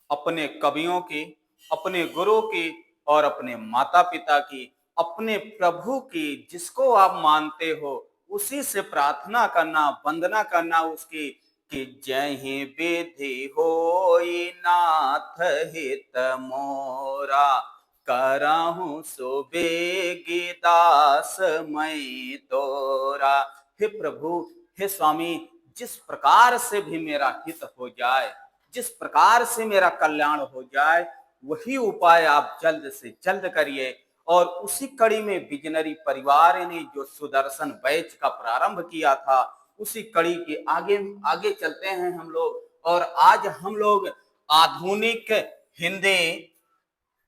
अपने कवियों की, अपने गुरु की और अपने माता पिता की, अपने प्रभु की, जिसको आप मानते हो उसी से प्रार्थना करना, वंदना करना उसकी, कि जय ही विधि होई नाथ हित मोरा, करहूं सुबेगी दास मैं तोरा। हे प्रभु, हे स्वामी, जिस प्रकार से भी मेरा हित हो जाए, जिस प्रकार से मेरा कल्याण हो जाए, वही उपाय आप जल्द से जल्द करिए। और उसी कड़ी में विजनरी परिवार ने जो सुदर्शन बैच का प्रारंभ किया था, उसी कड़ी के आगे आगे चलते हैं हम लोग। और आज हम लोग आधुनिक हिंदी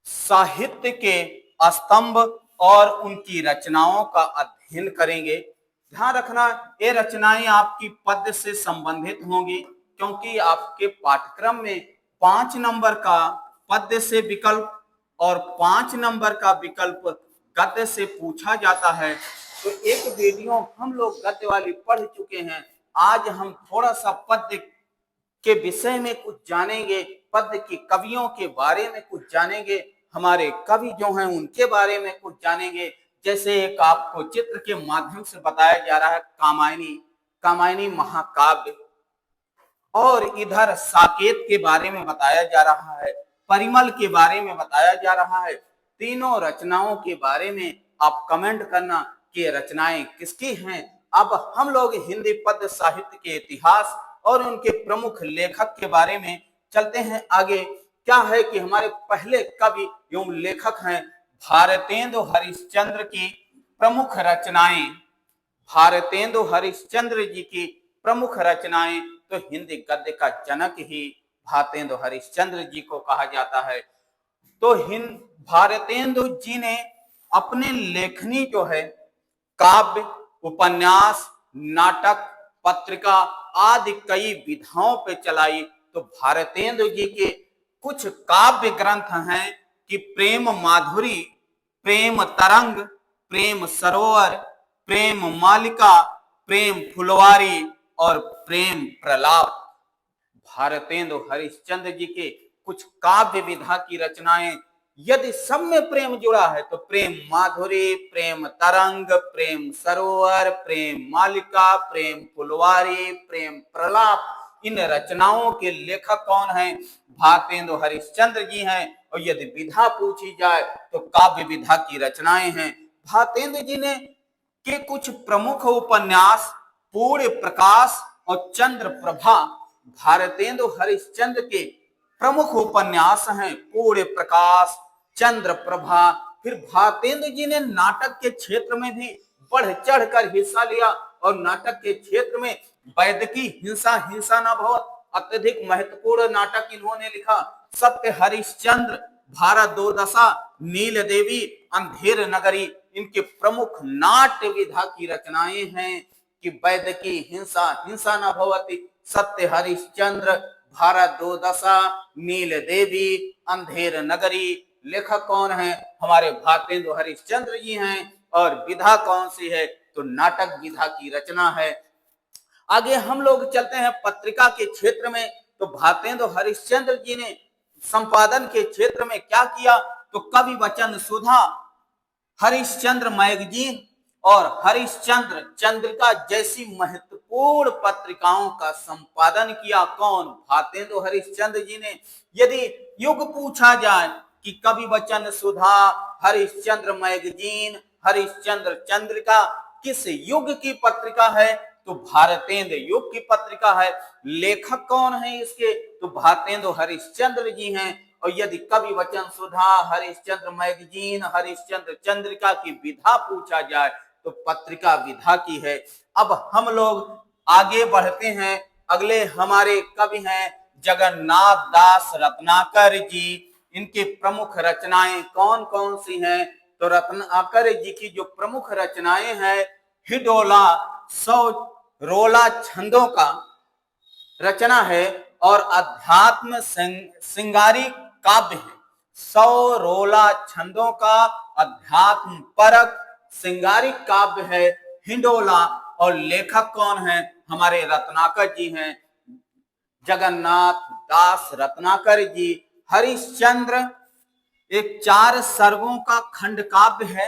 साहित्य के स्तंभ और उनकी रचनाओं का अध्ययन करेंगे। ध्यान रखना, ये रचनाएं आपकी पद्य से संबंधित होंगी, क्योंकि आपके पाठ्यक्रम में 5 नंबर का पद्य से विकल्प और 5 नंबर का विकल्प गद्य से पूछा जाता है। तो एक वीडियो हम लोग गद्य वाली पढ़ चुके हैं। आज हम थोड़ा सा पद्य के विषय में कुछ जानेंगे, पद्य के कवियों के बारे में कुछ जानेंगे, हमारे कवि जो हैं उनके बारे में कुछ जानेंगे। जैसे एक आपको चित्र के माध्यम से बताया जा रहा है कामायनी, कामायनी महाकाव्य, और इधर साकेत के बारे में बताया जा रहा है, परिमल के बारे में बताया जा रहा है। तीनों रचनाओं के बारे में आप कमेंट करना कि रचनाएं किसकी हैं। अब हम लोग हिंदी पद्य साहित्य के इतिहास और उनके प्रमुख लेखक के बारे में चलते हैं आगे। क्या है कि हमारे पहले कवि एवं लेखक हैं भारतेंदु हरिश्चंद्र की प्रमुख रचनाएं। भारतेंदु हरिश्चंद्र जी की प्रमुख रचनाएं, तो हिंदी गद्य का जनक ही भारतेंदु हरिश्चंद्र जी को कहा जाता है। तो भारतेंदु जी ने अपने लेखनी जो है काव्य, उपन्यास, नाटक, पत्रिका आदि कई विधाओं पे चलाई। तो भारतेंदु जी के कुछ काव्य ग्रंथ हैं कि प्रेम माधुरी, प्रेम तरंग, प्रेम सरोवर, प्रेम मालिका, प्रेम फुलवारी और प्रेम प्रलाप। भारतेंदु हरिश्चंद्र जी के कुछ काव्य विधा की रचनाएं, यदि सब में प्रेम जुड़ा है तो प्रेम माधुरी, प्रेम तरंग, प्रेम सरोवर, प्रेम मालिका, प्रेम फुलवारी, प्रेम प्रलाप, इन रचनाओं के लेखक कौन हैं? भारतेंदु हरिश्चंद्र जी हैं। और यदि विधा पूछी जाए तो काव्य विधा की रचनाएं हैं। भारतेंदु जी ने के कुछ प्रमुख उपन्यास पूर्ण प्रकाश और चंद्र प्रभा भारतेंदु हरिश्चंद्र के प्रमुख उपन्यास हैं। पूर्ण प्रकाश, चंद्र प्रभा। फिर भारतेंदु जी ने नाटक के क्षेत्र में भी बढ़ चढ़कर हिस्सा लिया और नाटक के क्षेत्र में वैदकी हिंसा हिंसा न भवत अत्यधिक महत्वपूर्ण नाटक इन्होंने लिखा। सत्य हरिश्चंद्र, भारत दो दशा, नील देवी, अंधेर नगरी, इनके प्रमुख नाट्य विधा की रचनाएं हैं कि वैदकी हिंसा हिंसा न भवती, सत्य हरिश्चंद्र, भारत दो दशा, नील देवी, अंधेर नगरी। लेखक कौन है? हमारे भारतेंदु हरिश्चंद्र जी हैं। और विधा कौन सी है? तो नाटक विधा की रचना है। आगे हम लोग चलते हैं पत्रिका के क्षेत्र में। तो भारतेंदु हरिश्चंद्र जी ने संपादन के क्षेत्र में क्या किया? तो कवि वचन सुधा, हरिश्चंद्र मैगजीन और हरिश्चंद्र चंद्रिका जैसी महत्वपूर्ण पत्रिकाओं का संपादन किया। कौन? भारतेंदु हरिश्चंद्र जी ने। यदि युग पूछा जाए कि कवि वचन सुधा, हरिश्चंद्र मैगजीन, हरिश्चंद्र चंद्रिका किस युग की पत्रिका है? तो भारतेंदु युग की पत्रिका है। लेखक कौन है इसके? तो भारतेंदु हरिश्चंद्र जी हैं। और यदि कवि वचन सुधा, हरिश्चंद्र मैगजीन, हरिश्चंद्र चंद्रिका की विधा पूछा जाए तो पत्रिका विधा की है। अब हम लोग आगे बढ़ते हैं। अगले हमारे कवि हैं जगन्नाथ दास रत्नाकर जी। इनकी प्रमुख रचनाएं कौन कौन सी हैं? तो रत्नाकर जी की जो प्रमुख रचनाएं हैं, हिडोला, सौ रोला छंदों का रचना है और अध्यात्म सिंगारी काव्य है। 100 रोला छंदों का अध्यात्म परक सिंगारी काव्य है हिंडोला। और लेखक कौन है? हमारे रत्नाकर जी हैं, जगन्नाथ दास रत्नाकर जी। हरिश्चंद्र एक 4 सर्गों का खंड काव्य है।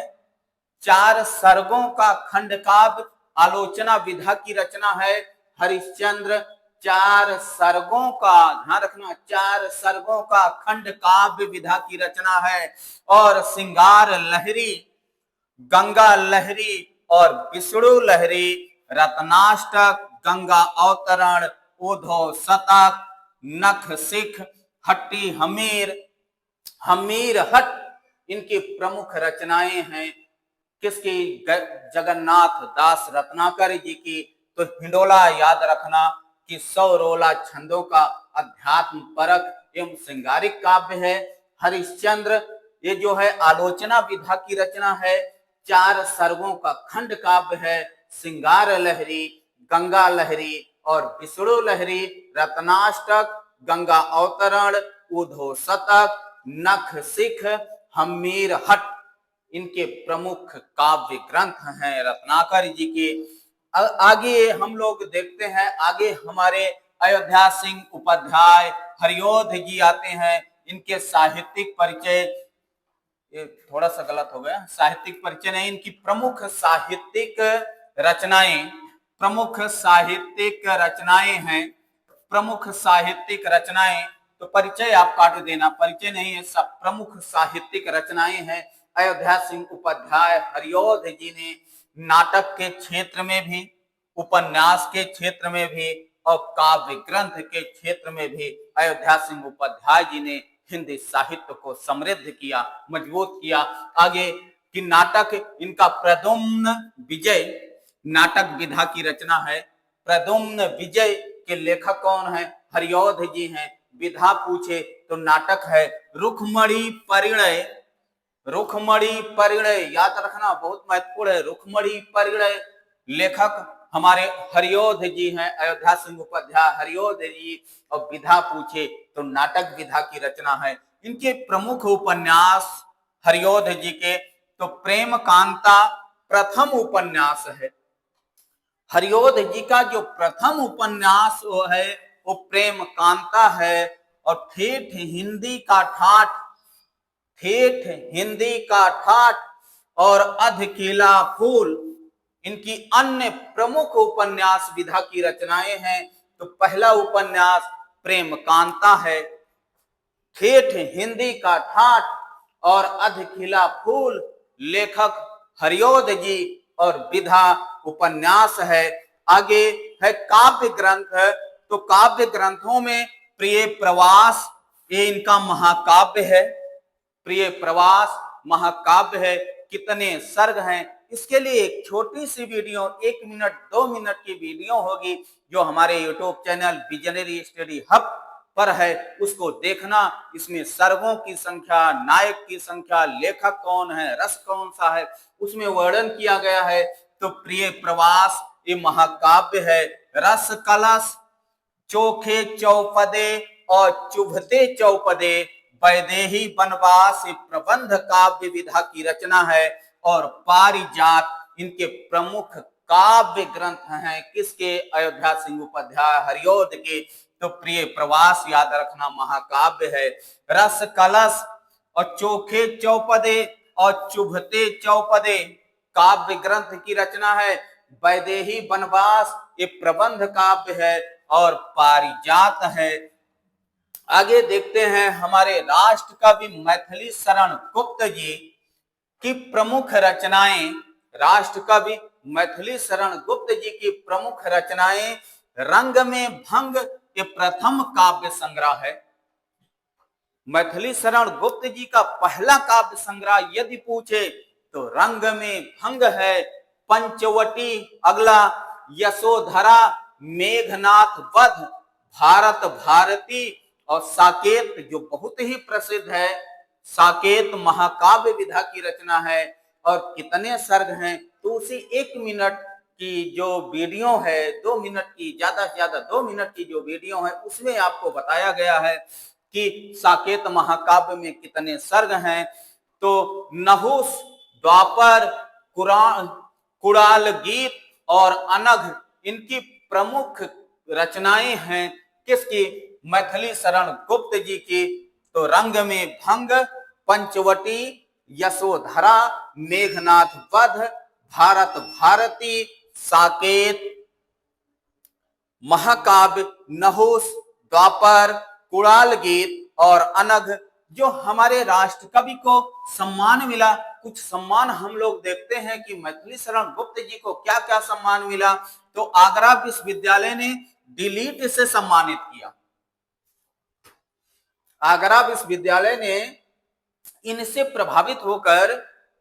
4 सर्गों का खंड काव्य आलोचना विधा की रचना है। हरिश्चंद्र 4 सर्गों का, ध्यान रखना, 4 सर्गों का खंड काव्य विधा की रचना है। और श्रृंगार लहरी, गंगा लहरी और विष्णु लहरी, रत्नाष्टक, गंगा अवतरण, उद्धव शतक, नख सिख, हट्टी हमीर, हमीर हट, इनकी प्रमुख रचनाएं हैं। किसकी? जगन्नाथ दास रत्नाकर जी की। तो हिंडोला याद रखना कि 100 रोला छंदों का अध्यात्म परक एवं श्रृंगारिक काव्य है। हरिश्चंद्र ये जो है आलोचना विधा की रचना है। 4 सर्गों का खंड काव्य है। श्रृंगार लहरी, गंगा लहरी और विष्णु लहरी, रत्नाष्टक, गंगा अवतरण, उद्धव शतक, नख सिख, हमीर हट, इनके प्रमुख काव्य ग्रंथ हैं रत्नाकर जी के। आगे हम लोग देखते हैं, आगे हमारे अयोध्या सिंह उपाध्याय हरिओध जी आते हैं। इनके साहित्यिक परिचय, ये थोड़ा सा गलत हो गया, साहित्यिक परिचय नहीं, इनकी प्रमुख साहित्यिक रचनाएं, प्रमुख साहित्यिक रचनाएं हैं, प्रमुख साहित्यिक रचनाएं। तो परिचय आप काट देना, परिचय नहीं है, सब प्रमुख साहित्यिक रचनाएं हैं। अयोध्या सिंह उपाध्याय हरिओध जी ने नाटक के क्षेत्र में भी, उपन्यास के क्षेत्र में भी और काव्य ग्रंथ के क्षेत्र में भी अयोध्या सिंह उपाध्याय जी ने हिंदी साहित्य को समृद्ध किया, मजबूत किया। आगे कि नाटक इनका प्रद्युम्न विजय, नाटक विधा की रचना है। प्रद्युम्न विजय के लेखक कौन है? हरिओध जी हैं। विधा पूछे तो नाटक है रुक्मणी परिणय, रुक्मणी परिणय याद रखना, बहुत महत्वपूर्ण है। रुक्मणी परिणय लेखक हमारे हरिओध जी हैं, अयोध्या सिंह उपाध्याय हरिओध जी। और विधा पूछे तो नाटक विधा की रचना है। इनके प्रमुख उपन्यास हरिओध जी के, तो प्रेम कांता प्रथम उपन्यास है। हरिओध जी का जो प्रथम उपन्यास वो है वो प्रेम कांता है। और ठेठ हिंदी का ठाठ, ठेठ हिंदी का ठाठ और अधकिला फूल, इनकी अन्य प्रमुख उपन्यास विधा की रचनाएं हैं। तो पहला उपन्यास प्रेम कांता है, ठेठ हिंदी का ठाठ और अधखिला फूल लेखक हरिओध जी, और विधा उपन्यास है। आगे है काव्य ग्रंथ, तो काव्य ग्रंथों में प्रिय प्रवास ये इनका महाकाव्य है। प्रिय प्रवास महाकाव्य है। कितने सर्ग हैं? इसके लिए एक छोटी सी वीडियो, 1 मिनट 2 मिनट की वीडियो होगी जो हमारे YouTube channel visionary study hub पर है, उसको देखना। इसमें सर्गों की संख्या, नायक की संख्या, लेखक कौन है, रस कौन सा है, उसमें वर्णन किया गया है। तो प्रिय प्रवास ये महाकाव्य है। रस कलश, चोखे चौपदे और चुभते चौपदे, वैदेही वनवास प्रबंध काव्य विधा की रचना है। और पारिजात इनके प्रमुख काव्य ग्रंथ हैं। किसके? अयोध्या सिंह उपाध्याय हरिओध के। तो प्रिय प्रवास याद रखना महाकाव्य है। रस कलश और चोखे चौपदे और चुभते चौपदे काव्य ग्रंथ की रचना है। वैदेही वनवास ये प्रबंध काव्य है। और पारिजात है। आगे देखते हैं हमारे राष्ट्र कवि मैथिली शरण गुप्त जी की प्रमुख रचनाएं। राष्ट्र कवि मैथिली शरण गुप्त जी की प्रमुख रचनाएं, रंग में भंग ये प्रथम काव्य संग्रह है। मैथिली शरण गुप्त जी का पहला काव्य संग्रह यदि पूछे तो रंग में भंग है। पंचवटी अगला, यशोधरा, मेघनाथ वध, भारत भारती और साकेत जो बहुत ही प्रसिद्ध है। साकेत महाकाव्य विधा की रचना है। और कितने सर्ग हैं? तो उसी 1 मिनट की जो वीडियो है, 2 मिनट की, ज्यादा से ज्यादा 2 मिनट की जो वीडियो है, उसमें आपको बताया गया है कि साकेत महाकाव्य में कितने सर्ग हैं। तो नहुस, द्वापर, कुड़ाल गीत और अनघ इनकी प्रमुख रचनाएं हैं। किसकी? मैथिली शरण गुप्त जी की। तो तो रंग में भंग, पंचवटी, यशोधरा, मेघनाथ वध, भारत भारती, साकेत, महाकाव्य, नहुस, द्वापर, कुणाल गीत और अनघ। जो हमारे राष्ट्र कवि को सम्मान मिला, कुछ सम्मान हम लोग देखते हैं कि मैथिली शरण गुप्त जी को क्या क्या सम्मान मिला। तो आगरा विश्वविद्यालय ने डिलीट से सम्मानित किया। आगरा विश्वविद्यालय ने इनसे प्रभावित होकर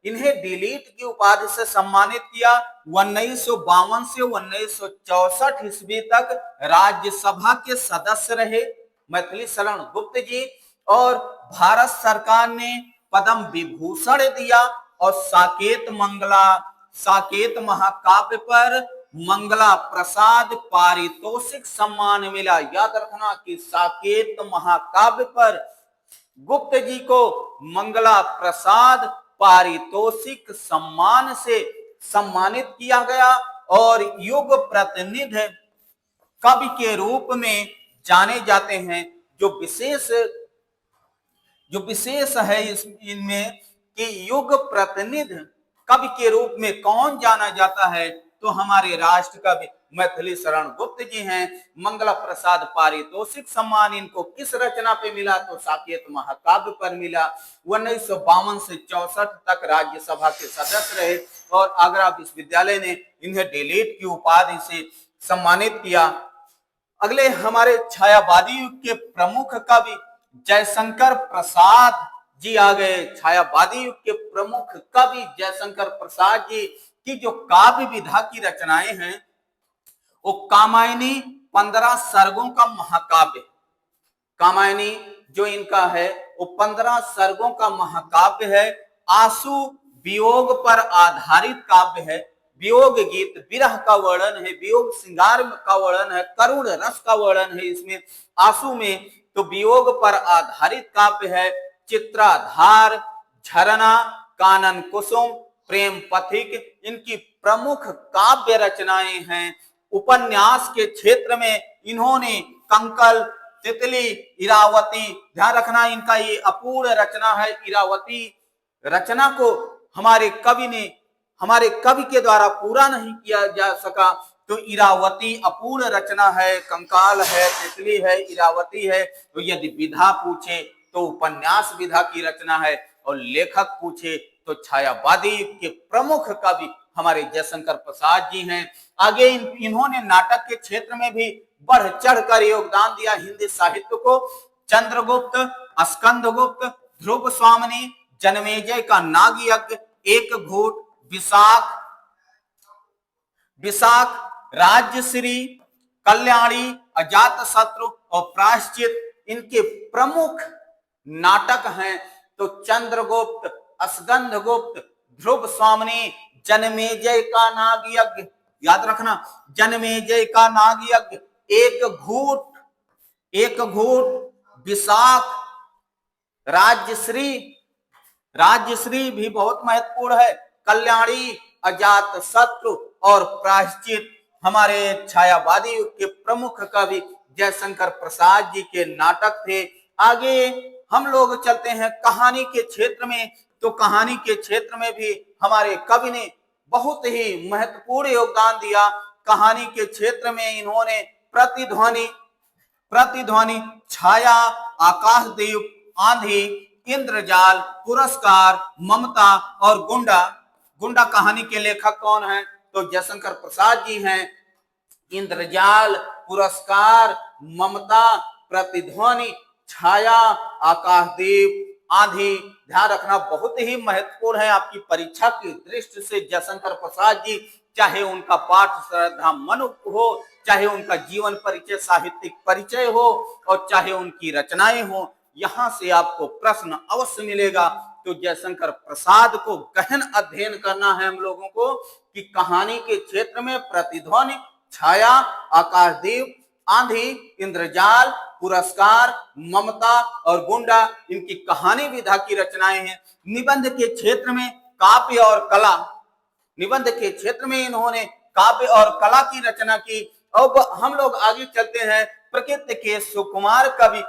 इन्हें डिलीट की उपाधि से सम्मानित किया। 1952 से 1964 ईस्वी तक राज्यसभा के सदस्य रहे मैथिली शरण गुप्त जी, और भारत सरकार ने पद्म विभूषण दिया और साकेत महाकाव्य पर मंगला प्रसाद पारितोषिक सम्मान मिला। याद रखना कि साकेत महाकाव्य पर गुप्त जी को मंगला प्रसाद पारितोषिक सम्मान से सम्मानित किया गया और युग प्रतिनिधि कवि के रूप में जाने जाते हैं। जो विशेष है इनमें कि युग प्रतिनिधि कवि के रूप में कौन जाना जाता है, तो हमारे राष्ट्र कवि मैथिली शरण गुप्त जी हैं। मंगला प्रसाद पारितोषिक सम्मान इनको किस रचना पे मिला, तो साकेत महाकाव्य पर मिला। 1952 से 64 तक राज्यसभा के सदस्य रहे और आगरा विश्वविद्यालय ने इन्हें डिलीट की उपाधि से सम्मानित किया। अगले हमारे छायावादी युग के प्रमुख कवि जयशंकर प्रसाद जी आ गए। छायावादी युग के प्रमुख कवि जयशंकर प्रसाद जी की जो काव्य विधा की रचनाएं हैं वो कामायनी 15 सर्गों का महाकाव्य। कामायनी जो इनका है वो 15 सर्गों का महाकाव्य है। आंसू वियोग पर आधारित काव्य है। वियोग गीत, विरह का वर्णन है, वियोग श्रृंगार का वर्णन है, करुण रस का वर्णन है इसमें। आंसू में तो वियोग पर आधारित काव्य है। चित्राधार, झरना, कानन कुसुम, प्रेम पथिक इनकी प्रमुख काव्य रचनाएं हैं। उपन्यास के क्षेत्र में इन्होंने कंकल, तितली, इरावती, ध्यान रखना इनका ये अपूर्ण रचना है। इरावती रचना को हमारे कवि के द्वारा पूरा नहीं किया जा सका, तो इरावती अपूर्ण रचना है। कंकाल है, तितली है, इरावती है। तो यदि विधा पूछे तो उपन्यास विधा की रचना है और लेखक पूछे तो छायावादी के प्रमुख कवि हमारे जयशंकर प्रसाद जी हैं। आगे इन्होंने नाटक के क्षेत्र में भी बढ़ चढ़कर योगदान दिया हिंदी साहित्य को। चंद्रगुप्त, स्कंदगुप्त, ध्रुव स्वामिनी, जनमेजय का नाग यज्ञ, एक घूट, विशाख, राज्यश्री, कल्याणी, अजातशत्रु और प्रायश्चित इनके प्रमुख नाटक हैं। तो चंद्रगुप्त, स्कंदगुप्त, ध्रुव स्वामिनी, जनमेजय का नाग यज्ञ, याद रखना जनमेजय का नाग यज्ञ, एक घूट, विशाख, राज्यश्री भी बहुत महत्वपूर्ण है, कल्याणी, अजातशत्रु और प्रायश्चित हमारे छायावादी युग के प्रमुख कवि जयशंकर प्रसाद जी के नाटक थे। आगे हम लोग चलते हैं कहानी के क्षेत्र में। तो कहानी के क्षेत्र में भी हमारे कवि ने बहुत ही महत्वपूर्ण योगदान दिया। कहानी के क्षेत्र में इन्होंने प्रतिध्वनि, छाया, आकाशदीप, आंधी, इंद्रजाल, पुरस्कार, ममता और गुंडा कहानी के लेखक कौन हैं, तो जयशंकर प्रसाद जी हैं। इंद्रजाल, पुरस्कार, ममता, प्रतिध्वनि, छाया, आकाशदीप, आंधी, ध्यान रखना बहुत ही महत्वपूर्ण है आपकी परीक्षा की दृष्टि से। जयशंकर प्रसाद जी चाहे उनका पाठ श्रद्धा मनु हो, चाहे उनका जीवन परिचय, साहित्यिक परिचय हो और चाहे उनकी रचनाएं हो, यहां से आपको प्रश्न अवश्य मिलेगा। तो जयशंकर प्रसाद को गहन अध्ययन करना है हम लोगों को कि कहानी के क्षेत्र में प्रतिध्वनि, छाया, आकाशदीप, आंधी, इंद्रजाल, पुरस्कार, ममता और गुंडा इनकी कहानी विधा की रचनाएं हैं। निबंध के क्षेत्र में काव्य और कला, निबंध के क्षेत्र में इन्होंने काव्य और कला की रचना की। अब हम लोग आगे चलते हैं। प्रकृति के सुकुमार कवि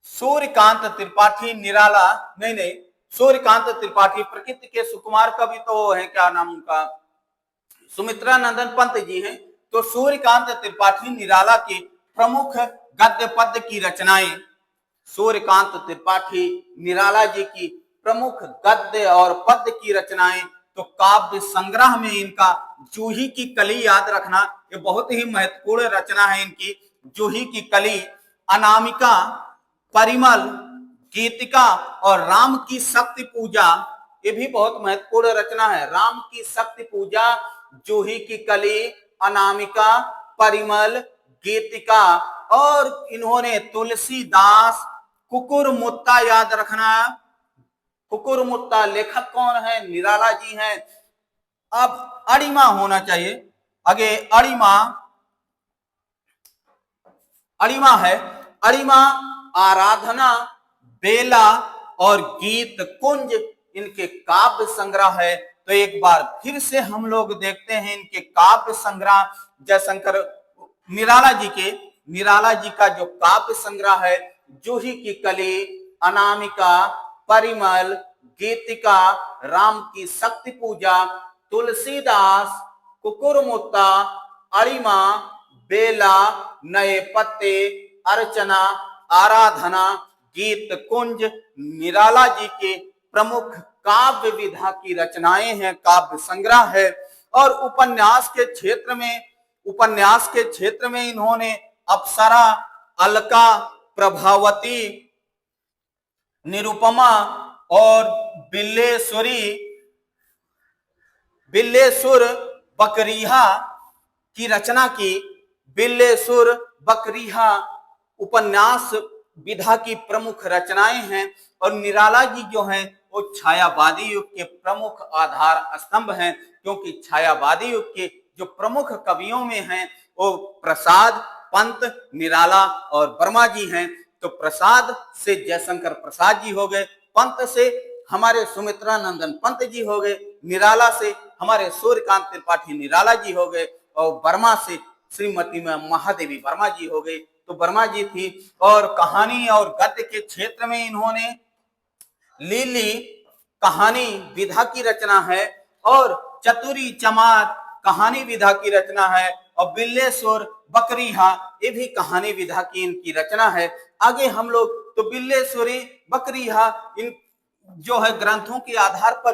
सूर्यकांत त्रिपाठी निराला, नहीं नहीं, सूर्यकांत त्रिपाठी प्रकृति के सुकुमार कवि तो वो है, क्या नाम उनका, सुमित्रा नंदन पंत जी हैं। तो सूर्यकांत त्रिपाठी निराला के प्रमुख गद्य पद्य की रचनाएं, सूर्यकांत त्रिपाठी निराला जी की प्रमुख गद्य और पद्य की रचनाएं, तो काव्य संग्रह में इनका जूही की कली याद रखना, ये बहुत ही महत्वपूर्ण रचना है इनकी। जूही की कली, अनामिका, परिमल, गीतिका और राम की शक्ति पूजा, ये भी बहुत महत्वपूर्ण रचना है। राम की शक्ति पूजा, जूही की कली, अनामिका, परिमल, गीतिका, और इन्होंने तुलसीदास, कुकुरमुत्ता याद रखना। कुकुरमुत्ता लेखक कौन है? निराला जी हैं। अब अरिमा होना चाहिए आगे, अरिमा, अरिमा है, अरिमा, आराधना, बेला और गीत कुंज इनके काव्य संग्रह है। तो एक बार फिर से हम लोग देखते हैं इनके काव्य संग्रह, जयशंकर निराला जी का जो काव्य संग्रह है, जूही की कली, अनामिका, परिमल, गीतिका, राम की शक्ति पूजा, तुलसीदास, कुकुरमुत्ता, अरिमा, बेला, नए पत्ते, अर्चना, आराधना, गीत कुंज निराला जी के प्रमुख काव्य विधा की रचनाएं हैं, काव्य संग्रह है। और उपन्यास के क्षेत्र में इन्होंने अप्सरा, अलका, प्रभावती, निरुपमा और बिल्लेसुर बकरिहा की रचना की। बिल्लेसुर बकरिहा उपन्यास विधा की प्रमुख रचनाएं हैं। और निराला जी जो हैं वो छायावादी युग के प्रमुख आधार स्तंभ हैं, क्योंकि छायावादी युग के जो प्रमुख कवियों में हैं वो प्रसाद, पंत, निराला और वर्मा जी हैं। तो प्रसाद से जयशंकर प्रसाद जी हो गए, पंत से हमारे सुमित्रा नंदन पंत जी हो गए, निराला से हमारे सूर्यकांत त्रिपाठी निराला जी हो गए, और वर्मा से श्रीमती महादेवी वर्मा जी हो गई। तो वर्मा जी थी। और कहानी और गद्य के क्षेत्र में इन्होंने लीली कहानी विधा की रचना है, और चतुरी चमार कहानी विधा की रचना है, और बिल्लेसुर बकरिहा ये भी कहानी विधा की इनकी रचना है। आगे हम लोग तो बिल्लेसुरी बकरिहा इन जो है ग्रंथों के आधार पर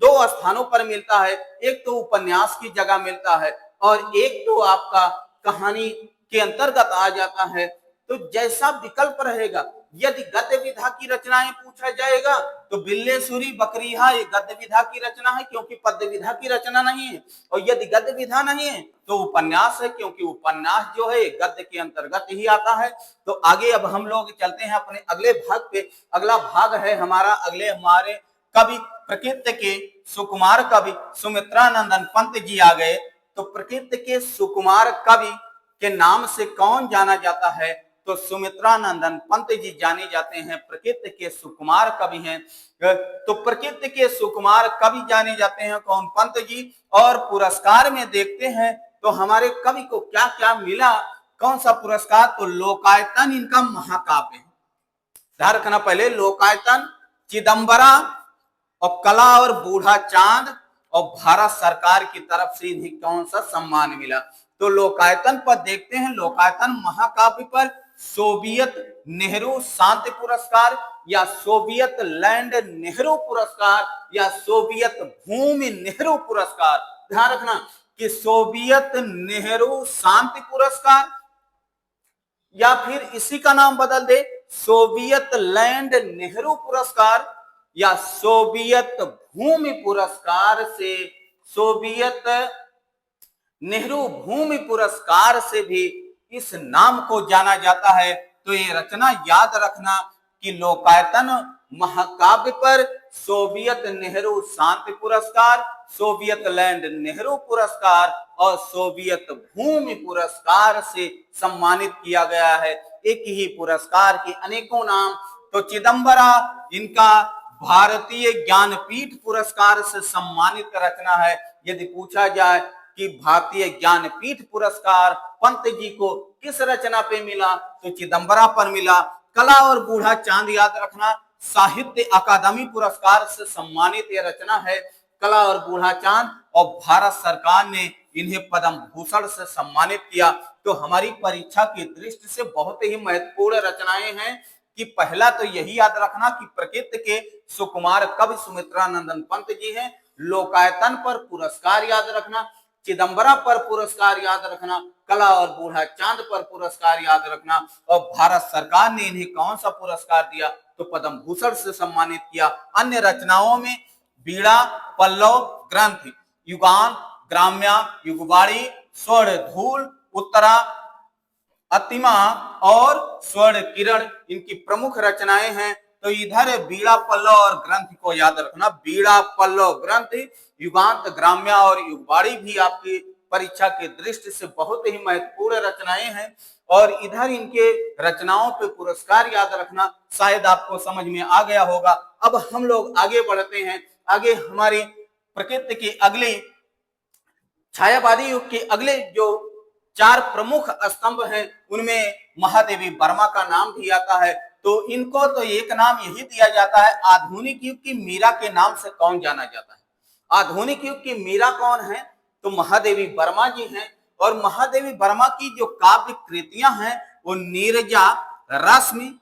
दो स्थानों पर मिलता है, एक तो उपन्यास की जगह मिलता है और एक तो आपका कहानी के अंतर्गत आ जाता है। तो जैसा विकल्प रहेगा, यदि गद्य विधा की रचनाएं पूछा जाएगा तो बिल्लेसुरी बकरिहा ये गद्य विधा की रचना है, क्योंकि पद्य विधा की रचना नहीं है। और यदि गद्य विधा नहीं है तो उपन्यास है, क्योंकि उपन्यास जो है गद्य के अंतर्गत ही आता है। तो आगे अब हम लोग चलते हैं अपने अगले भाग पे। अगला भाग है हमारे कवि, प्रकृति के सुकुमार कवि सुमित्रा नंदन पंत जी आ गए। तो प्रकृति के सुकुमार कवि के नाम से कौन जाना जाता है? तो सुमित्रा नंदन पंत जी जाने जाते हैं, प्रकृति के सुकुमार कवि हैं। तो प्रकृति के सुकुमार कवि जाने जाते हैं कौन? पंत जी। और पुरस्कार में देखते हैं तो हमारे कवि को क्या क्या मिला, कौन सा पुरस्कार? तो लोकायतन इनका महाकाव्य है, ध्यान रखना। पहले लोकायतन, चिदंबरा और कला और बूढ़ा चांद, और भारत सरकार की तरफ से इन्हें कौन सा सम्मान मिला? तो लोकायतन पर देखते हैं। लोकायतन महाकाव्य पर सोवियत नेहरू शांति पुरस्कार, या सोवियत लैंड नेहरू पुरस्कार, या सोवियत भूमि नेहरू पुरस्कार। ध्यान रखना कि सोवियत नेहरू शांति पुरस्कार, या फिर इसी का नाम बदल दे सोवियत लैंड नेहरू पुरस्कार, या सोवियत भूमि पुरस्कार से, सोवियत नेहरू भूमि पुरस्कार से भी इस नाम को जाना जाता है। तो ये रचना याद रखना कि लोकायतन महाकाव्य पर सोवियत नेहरू शांति पुरस्कार, सोवियत लैंड नेहरू पुरस्कार और सोवियत भूमि पुरस्कार से सम्मानित किया गया है। एक ही पुरस्कार के अनेकों नाम। तो चिदंबरा इनका भारतीय ज्ञानपीठ पुरस्कार से सम्मानित रचना है। यदि पूछा जाए कि भारतीय ज्ञानपीठ पुरस्कार पंत जी को किस रचना पे मिला, तो चिदंबरा पर मिला। कला और बूढ़ा चांद याद रखना साहित्य अकादमी पुरस्कार से सम्मानित यह रचना है, कला और बूढ़ा चांद, और भारत सरकार ने इन्हें पद्म भूषण से सम्मानित किया। तो हमारी परीक्षा की दृष्टि से बहुत ही महत्वपूर्ण रचनाएं हैं कि पहला तो यही याद रखना कि प्रकृति के सुकुमार कवि सुमित्रानंदन पंत जी हैं, लोकायतन पर पुरस्कार याद रखना, चिदंबरा पर पुरस्कार याद रखना, कला और बूढ़ा चांद पर पुरस्कार याद रखना, और भारत सरकार ने इन्हें कौन सा पुरस्कार दिया, तो पद्म भूषण से सम्मानित किया। अन्य रचनाओं में बीड़ा, पल्लव, ग्रंथ, युगान, ग्राम्या, युगवाणी, स्वर्ण धूल, उत्तरा, अतिमा और स्वर्ण किरण इनकी प्रमुख रचनाएं हैं। तो इधर बीड़ा, पल्लव और ग्रंथ को याद रखना, बीड़ा, पल्लव, ग्रंथ, युगांत, ग्राम्या और युगवाणी भी आपकी परीक्षा की दृष्टि से बहुत ही महत्वपूर्ण रचनाएं हैं। और इधर इनके रचनाओं पे पुरस्कार याद रखना शायद आपको समझ में आ गया होगा। अब हम लोग आगे बढ़ते हैं। आगे हमारी प्रकृति के अगले छायावादी युग के अगले जो 4 प्रमुख स्तंभ हैं उनमें महादेवी वर्मा का नाम भी आता है। तो इनको तो एक नाम यही दिया जाता है, आधुनिक युग की मीरा के नाम से कौन जाना जाता है। आधुनिक युग की मीरा कौन है, तो महादेवी वर्मा जी हैं। और महादेवी वर्मा की जो काव्य कृतियां हैं वो नीरजा, रश्मि,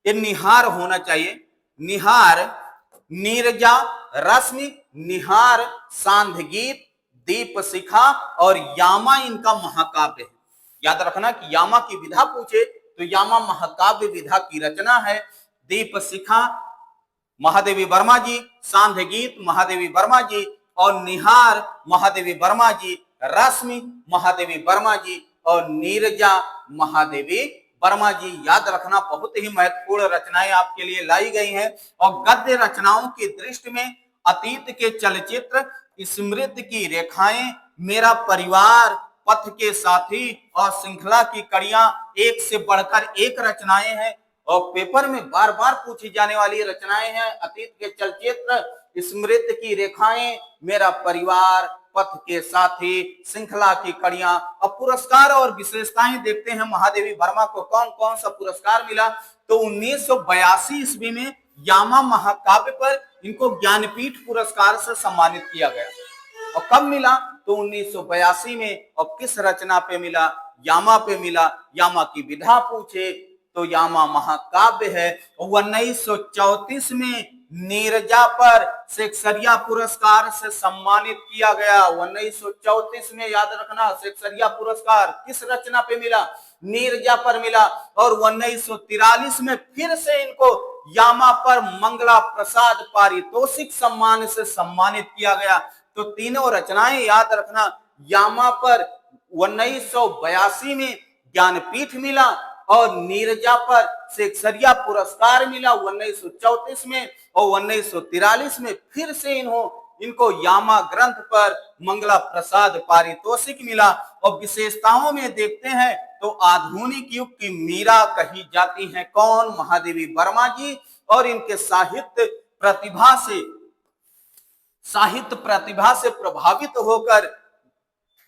ये निहार होना चाहिए, निहार, नीरजा, रश्मि, निहार, सांध्य-गीत, दीप शिखा और यामा इनका महाकाव्य है। याद रखना कि यामा की विधा पूछे तो यामा महाकाव्य विधा की रचना है। दीप शिखा महादेवी वर्मा जी, सांध्य-गीत महादेवी वर्मा जी और निहार महादेवी वर्मा जी, रश्मि महादेवी वर्मा जी और नीरजा महादेवी वर्मा जी। याद रखना बहुत ही महत्वपूर्ण रचनाएं आपके लिए लाई गई हैं। और गद्य रचनाओं की दृष्टि में अतीत के चलचित्र, स्मृति की रेखाएं, मेरा परिवार, पथ के साथी और श्रृंखला की कड़ियां एक से बढ़कर एक रचनाएं हैं। और पेपर में बार बार पूछी जाने वाली रचनाएं हैं। अतीत के चलचित्र, स्मृति की रेखाएं, मेरा परिवार, पथ के साथी, श्रृंखला की कड़ियां। अब पुरस्कार और विशेषताएं देखते हैं। महादेवी वर्मा को कौन कौन सा पुरस्कार मिला, तो 1982 ईस्वी में यामा महाकाव्य पर इनको ज्ञानपीठ पुरस्कार से सम्मानित किया गया। और कब मिला, तो 1982 में। और किस रचना पे मिला, यामा पे मिला। यामा की विधा पूछे तो यामा महाकाव्य है। 1934 में नीरजा पर शेक्सपियर पुरस्कार से सम्मानित किया गया। 1934 में याद रखना शेक्सपियर पुरस्कार किस रचना पे मिला, नीरजा पर मिला। और 1943 में फिर से इनको यामा पर मंगला प्रसाद पारितोषिक सम्मान से सम्मानित किया गया। तो तीनों रचनाएं याद रखना। यामा पर 1982 में ज्ञानपीठ मिला और नीरजा पर शेक्सपियर पुरस्कार मिला 1934 में। और 1943 में फिर से इनको यामा ग्रंथ पर मंगला प्रसाद पारितोषिक मिला। और विशेषताओं में देखते हैं तो आधुनिक युग की मीरा कही जाती हैं कौन, महादेवी वर्मा जी। और इनके साहित्य प्रतिभा से प्रभावित होकर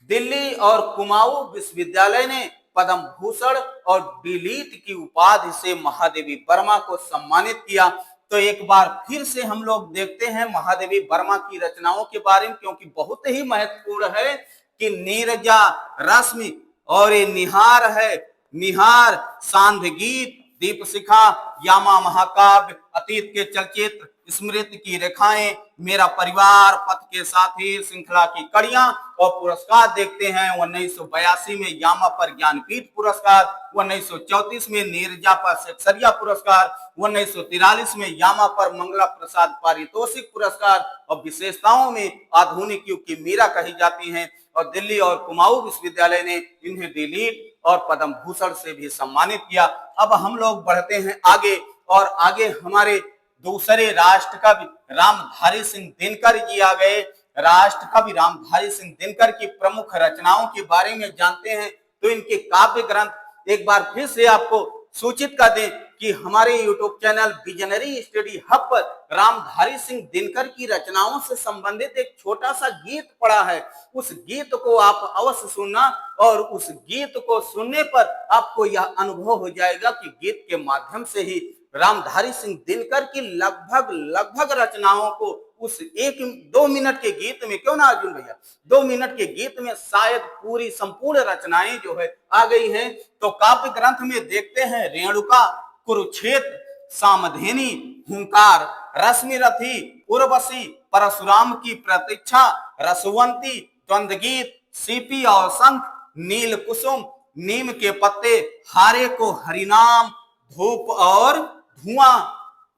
दिल्ली और कुमाऊं विश्वविद्यालय ने पद्म भूषण और डिलीट की उपाधि से महादेवी वर्मा को सम्मानित किया। तो एक बार फिर से हम लोग देखते हैं महादेवी वर्मा की रचनाओं के बारे में, क्योंकि बहुत ही महत्वपूर्ण है कि नीरजा, रश्मि और ये निहार है, निहार, सांध्य-गीत, दीप शिखा, यामा महाकाव्य, अतीत के चलचित्र, स्मृति की रेखाएं, मेरा परिवार, पथ के साथी, श्रृंखला की कड़ियां। और पुरस्कार देखते हैं 1982 में यामा पर ज्ञानपीठ पुरस्कार, 1934 में नीरजा पर शेक्सपियर पुरस्कार, 1943 में यामा पर मंगला प्रसाद पारितोषिक पुरस्कार। और विशेषताओं में आधुनिक युग की मीरा कही जाती हैं। और दिल्ली और कुमाऊं विश्वविद्यालय ने इन्हें डिलीट और पद्म भूषण से भी सम्मानित किया। अब हम लोग बढ़ते हैं आगे, और आगे हमारे दूसरे राष्ट्रकवि रामधारी सिंह दिनकर जी आ गए। राष्ट्रकवि रामधारी सिंह दिनकर की प्रमुख रचनाओं के बारे में जानते हैं। तो इनके काव्य ग्रंथ एक बार फिर से आपको सूचित कर दें कि हमारे YouTube channel visionary study hub पर रामधारी सिंह दिनकर की रचनाओं से संबंधित एक छोटा सा गीत पड़ा है। उस गीत को आप अवश्य सुनना और उस गीत को सुनने पर आपको यह अनुभव हो जाएगा कि गीत के माध्यम से ही रामधारी सिंह दिनकर की लगभग रचनाओं को उस 1-2 मिनट के गीत में, क्यों ना अर्जुन भैया, 2 मिनट के गीत में शायद पूरी संपूर्ण रचनाएं जो है आ गई हैं। तो काव्य ग्रंथ में देखते हैं रेणुका, कुरुक्षेत्र, सामधेनी, हुंकार, रश्मिरथी, उर्वशी, परशुराम की प्रतीक्षा, रसवंती, द्वंद्व गीत, सीपी और शंख, नील कुसुम, नीम के पत्ते, हारे को हरिनाम, धूप और धुआं,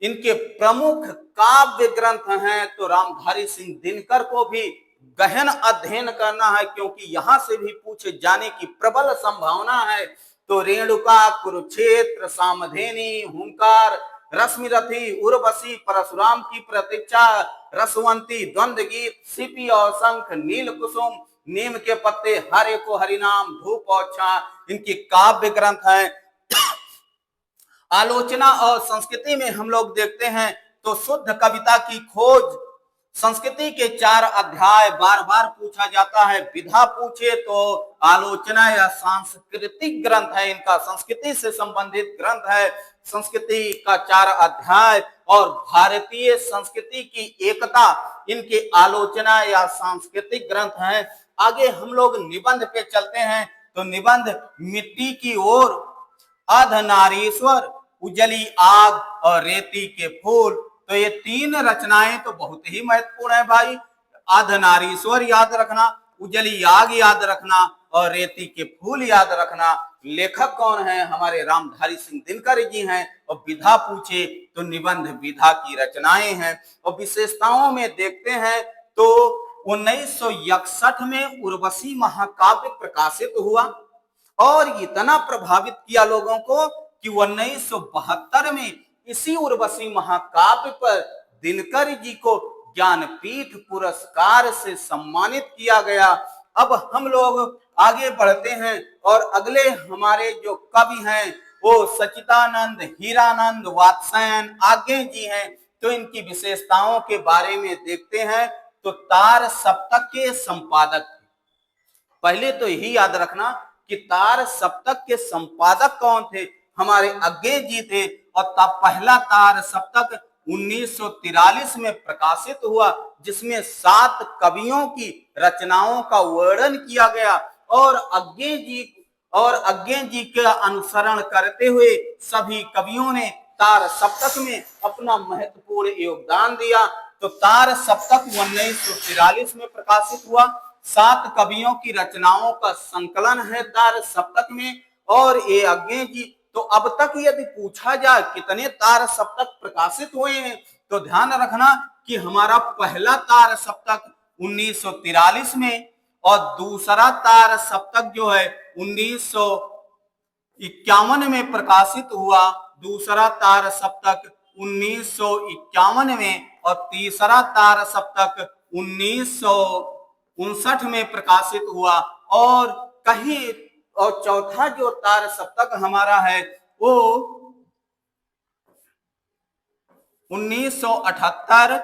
इनके प्रमुख काव्य ग्रंथ हैं। तो रामधारी सिंह दिनकर को भी गहन अध्ययन करना है, क्योंकि यहां से भी पूछे जाने की प्रबल संभावना है। तो रेणुका, कुरुक्षेत्र, सामधेनी, हुंकार, रश्मिरथी, उर्वशी, परशुराम की प्रतीक्षा, रसवंती, द्वंद्व गीत, सीपी और शंख, नील कुसुम, नीम के पत्ते, हरे को हरिनाम, धूप और छां, इनकी काव्य ग्रंथ हैं। आलोचना और संस्कृति में हम लोग देखते हैं तो शुद्ध कविता की खोज, संस्कृति के 4 अध्याय, बार बार पूछा जाता है। विधा पूछे तो आलोचना या सांस्कृतिक ग्रंथ है इनका, संस्कृति से संबंधित ग्रंथ है। संस्कृति का 4 अध्याय और भारतीय संस्कृति की एकता, इनकी आलोचना या सांस्कृतिक ग्रंथ है। आगे हम लोग निबंध पे चलते हैं। तो निबंध मिट्टी की ओर, अर्धनारीश्वर, उजली आग और रेती के फूल। तो ये 3 रचनाएं तो बहुत ही महत्वपूर्ण है भाई। अर्धनारीश्वर याद रखना, उजली आग याद रखना और रेती के फूल याद रखना। लेखक कौन है? हमारे रामधारी सिंह दिनकर जी हैं। और विधा पूछे तो निबंध विधा की रचनाएं हैं। और विशेषताओं में देखते हैं तो 1961 में उर्वशी महाकाव्य प्रकाशित हुआ और इतना प्रभावित किया लोगों को कि 1972 में इसी उर्वशी महाकाव्य पर दिनकर जी को ज्ञानपीठ पुरस्कार से सम्मानित किया गया। अब हम लोग आगे बढ़ते हैं और अगले हमारे जो कवि हैं वो सच्चिदानंद, हीरानंद, वात्स्यायन आज्ञे जी हैं। तो इनकी विशेषताओं के बारे में देखते हैं। तो तार सप्तक के संपादक, पहले तो यही याद रखना कि तार सप्तक के संपादक कौन थे? हमारे आज्ञे जी थे। और तब पहला तार सप्तक 1943 में प्रकाशित हुआ, जिसमें 7 कवियों की रचनाओं का वर्णन किया गया। और आज्ञे जी का अनुसरण करते हुए सभी कवियों ने तार सप्तक में अपना महत्वपूर्ण योगदान दिया। तो तार सप्तक 1943 में प्रकाशित हुआ। 7 कवियों की रचनाओं का संकलन है तार सप्तक में। और ये आज्ञे जी, तो अब तक यदि पूछा जाए कितने तार सप्तक प्रकाशित हुए हैं, तो ध्यान रखना कि हमारा पहला तार सप्तक 1943 में और दूसरा तार सप्तक जो है 1951 में प्रकाशित हुआ। दूसरा तार सप्तक 1951 में और तीसरा तार सप्तक 1959 में प्रकाशित हुआ। और चौथा जो तार सप्तक हमारा है वो 1978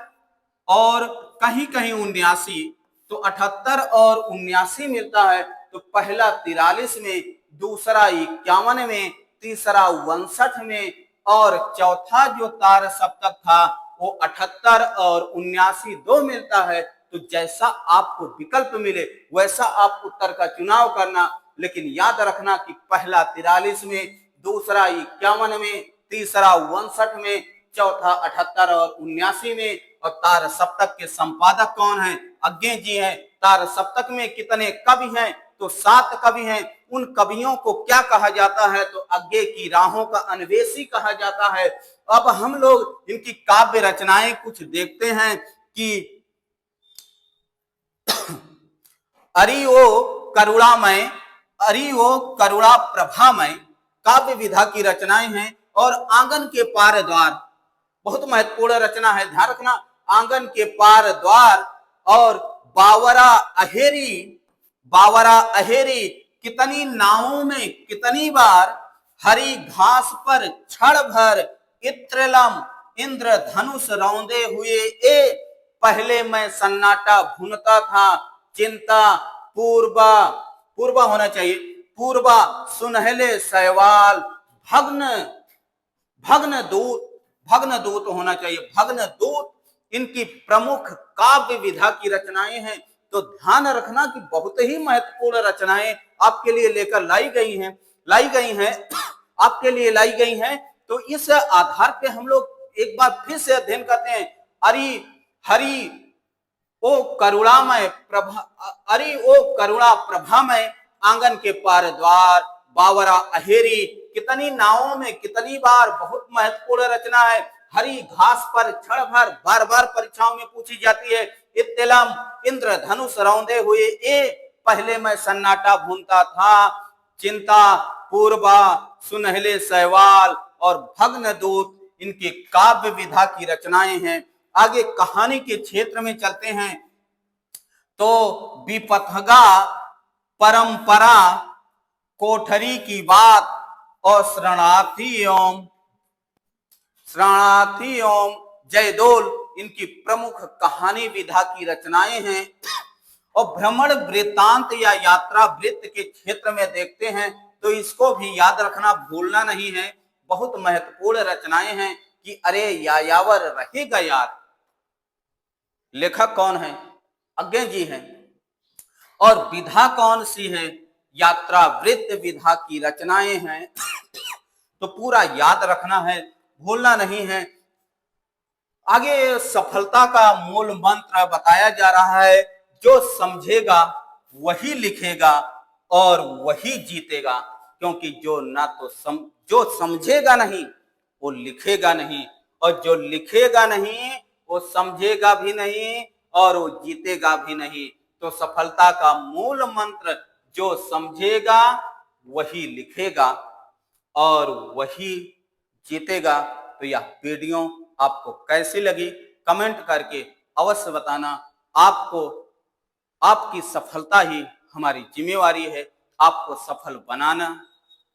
और कहीं 79। तो 78 और 79 मिलता है। तो पहला 43 में, दूसरा 51 में, तीसरा 59 में और चौथा जो तार सप्तक था वो 78 और 79 दो मिलता है। तो जैसा आपको विकल्प मिले वैसा आप उत्तर का चुनाव करना। लेकिन याद रखना कि पहला 43 में, दूसरा 51 में, तीसरा 59 में, चौथा 78 और 79 में। और तार सप्तक के संपादक कौन है? आज्ञे जी हैं। तार सप्तक में कितने कवि हैं? तो 7 कवि हैं। उन कवियों को क्या कहा जाता है? तो आज्ञे की राहों का अन्वेषी कहा जाता है। अब हम लोग इनकी काव्य रचनाएं कुछ देखते हैं कि अरि ओ करुणामय, अरि ओ करुणा प्रभामय काव्य विधा की रचनाएं हैं। और आंगन के पार द्वार बहुत महत्वपूर्ण रचना है, ध्यान रखना। आंगन के पार द्वार और बावरा अहेरी, बावरा अहेरी कितनी नावों में कितनी बार हरी घास पर क्षण भर इत्रलम इंद्रधनुष रौंदे हुए ए, पहले मैं सन्नाटा भूनता था, चिंता पूर्वा, पूर्वा होना चाहिए, पूर्वा सुनहले शैवाल, भग्न, भग्न दूत, भग्न दूत होना चाहिए, भग्न दूत इनकी प्रमुख काव्य विधा की रचनाएं हैं। तो ध्यान रखना कि बहुत ही महत्वपूर्ण रचनाएं आपके लिए लेकर लाई गई हैं आपके लिए लाई गई हैं। तो इस आधार पे हम लोग एक बार फिर से अध्ययन करते हैं। हरि हरि ओ करुणामय प्रभा, अरे ओ करुणा प्रभामय, आंगन के पार द्वार, बावरा अहेरी, कितनी नावों में कितनी बार, बहुत महत्वपूर्ण रचना है। हरी घास पर क्षण भर, बार बार परीक्षाओं में पूछी जाती है। इत्तिलम इंद्रधनुष रौंदे हुए ए, पहले मैं सन्नाटा भूनता था, चिंता पूर्वा सुनहले शैवाल और भग्न दूत इनकी काव्य विधा की रचनाएं हैं। आगे कहानी के क्षेत्र में चलते हैं। तो विपथगा परंपरा, कोठरी की बात और शरणार्थी ओम जयदोल इनकी प्रमुख कहानी विधा की रचनाएं हैं। और भ्रमण वृत्तांत या यात्रा वृत्त के क्षेत्र में देखते हैं तो इसको भी याद रखना भूलना नहीं है। बहुत महत्वपूर्ण रचनाएं हैं कि अरे यायावर रहेगा यार। लेखक कौन है? अज्ञे जी हैं। और विधा कौन सी है? यात्रा वृत्त विधा की रचनाएं हैं। तो पूरा याद रखना है, भूलना नहीं है। आगे सफलता का मूल मंत्र बताया जा रहा है, जो समझेगा वही लिखेगा और वही जीतेगा। क्योंकि जो समझेगा नहीं वो लिखेगा नहीं, और जो लिखेगा नहीं वो समझेगा भी नहीं और वो जीतेगा भी नहीं। तो सफलता का मूल मंत्र, जो समझेगा वही लिखेगा और वही जीतेगा। तो यह वीडियो आपको कैसी लगी कमेंट करके अवश्य बताना। आपको, आपकी सफलता ही हमारी जिम्मेवारी है, आपको सफल बनाना।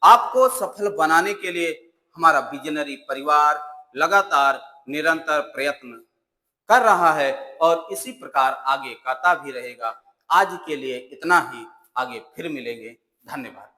आपको सफल बनाने के लिए हमारा विजनरी परिवार लगातार निरंतर प्रयत्न कर रहा है और इसी प्रकार आगे करता भी रहेगा। आज के लिए इतना ही, आगे फिर मिलेंगे। धन्यवाद।